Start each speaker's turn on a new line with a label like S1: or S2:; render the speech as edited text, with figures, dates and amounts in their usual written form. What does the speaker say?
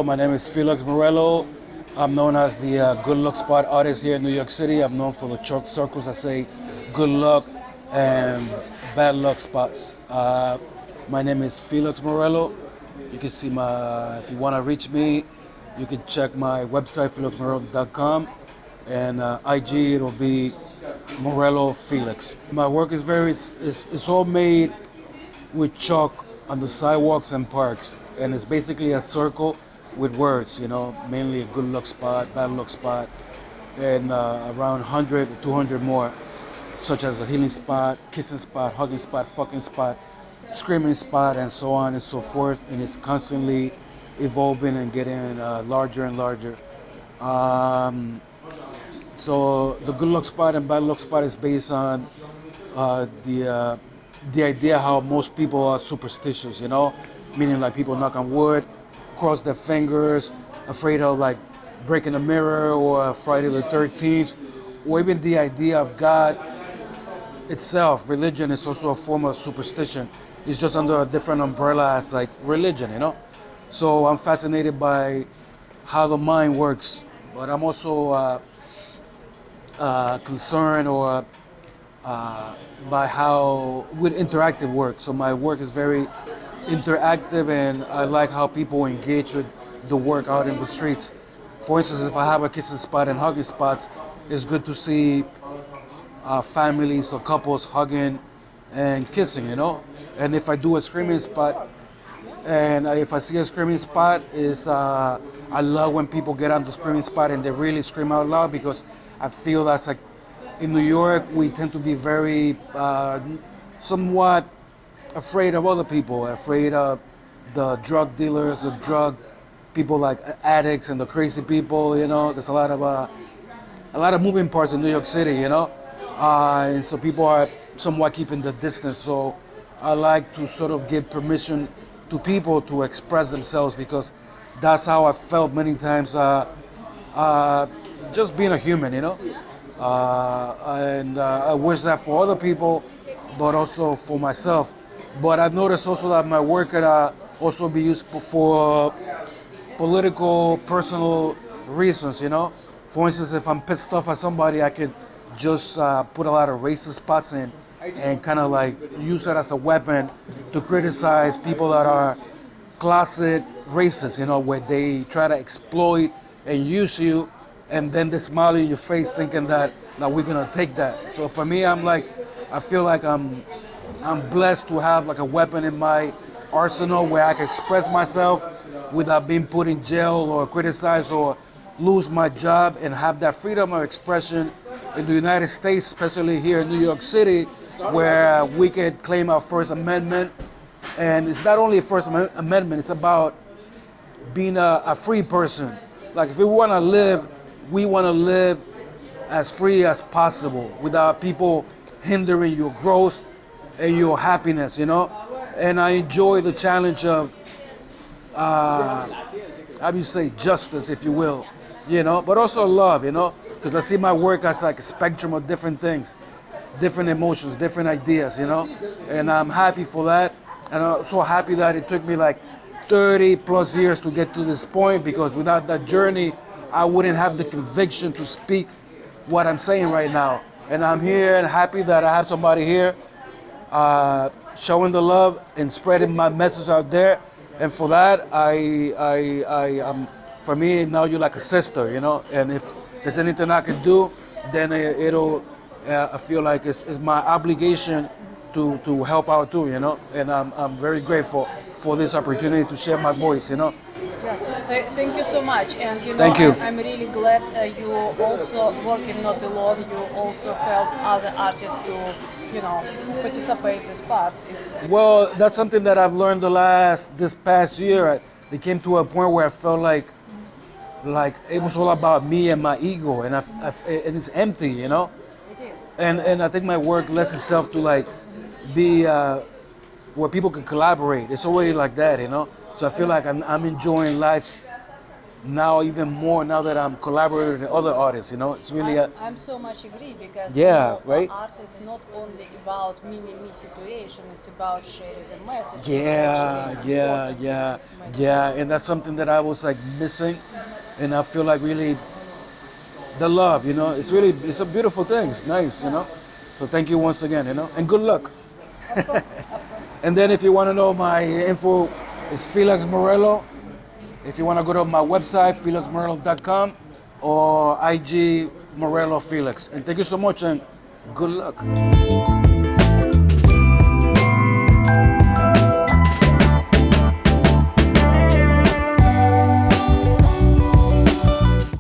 S1: Hello, my name is Felix Morello. I'm known as the good luck spot artist here in New York City. I'm known for the chalk circles that say good luck and bad luck spots. My name is Felix Morello. You can see if you want to reach me, you can check my website, felixmorello.com, and IG, it'll be Morello Felix. My work is it's all made with chalk on the sidewalks and parks, and it's basically a circle with words, mainly a good luck spot, bad luck spot, and around 100 or 200 more, such as a healing spot, kissing spot, hugging spot, fucking spot, screaming spot, and so on and so forth. And it's constantly evolving and getting larger and larger. So the good luck spot and bad luck spot is based on the idea how most people are superstitious, meaning like people knock on wood, cross their fingers, afraid of like breaking a mirror or Friday the 13th, or even the idea of God itself. Religion is also a form of superstition. It's just under a different umbrella as like religion, So I'm fascinated by how the mind works, but I'm also concerned or by how with interactive work. So my work is very interactive, and I like how people engage with the work out in the streets. For instance, if I have a kissing spot and hugging spots, it's good to see families or couples hugging and kissing, And if I do a screaming spot, and if I see a screaming spot, I love when people get on the screaming spot and they really scream out loud, because I feel that's like, in New York, we tend to be very somewhat afraid of other people, afraid of the drug dealers, the drug people like addicts and the crazy people, There's a lot of moving parts in New York City, and so people are somewhat keeping the distance. So I like to sort of give permission to people to express themselves, because that's how I felt many times, just being a human, and I wish that for other people, but also for myself. But I've noticed also that my work could also be used for political, personal reasons, For instance, if I'm pissed off at somebody, I could just put a lot of racist spots in and kind of like use it as a weapon to criticize people that are closet racists, where they try to exploit and use you, and then they smile in your face thinking that we're gonna take that. So for me, I feel like I'm blessed to have like a weapon in my arsenal where I can express myself without being put in jail or criticized or lose my job, and have that freedom of expression in the United States, especially here in New York City, where we can claim our First Amendment. And it's not only a First Amendment, it's about being a free person. Like if we want to live, we want to live as free as possible without people hindering your growth and your happiness, And I enjoy the challenge of, how do you say, justice, if you will, but also love, because I see my work as like a spectrum of different things, different emotions, different ideas, And I'm happy for that. And I'm so happy that it took me like 30 plus years to get to this point, because without that journey, I wouldn't have the conviction to speak what I'm saying right now. And I'm here and happy that I have somebody here showing the love and spreading my message out there. And for that, for me, now you're like a sister, And if there's anything I can do, then I feel like it's my obligation to help out too, And I'm very grateful for this opportunity to share my voice,
S2: Yes, so thank you so much, and
S1: Thank you.
S2: I'm really glad you also working not alone. You also help other artists to, participate in this part.
S1: Well, that's something that I've learned this past year. It came to a point where I felt like it was all about me and my ego, and and it's empty,
S2: It is.
S1: And I think my work lends itself to like be where people can collaborate. It's already like that, So I feel like I'm enjoying life now even more now that I'm collaborating with other artists. You know, it's really
S2: I'm so much agree because
S1: Yeah, right?
S2: art is not only about me situation. It's about sharing the message.
S1: yeah,
S2: Actually
S1: yeah,
S2: important.
S1: yeah,
S2: It makes
S1: yeah,
S2: sense.
S1: and that's something that I was like missing, and I feel like really the love. You know, it's a beautiful thing. It's nice. You know, so thank you once again. You know, and good luck.
S2: Of course, of course.
S1: And then if you want to know my info, it's Felix Morello. If you want to go to my website, felixmorello.com or IG Morello Felix. And thank you so much and good luck.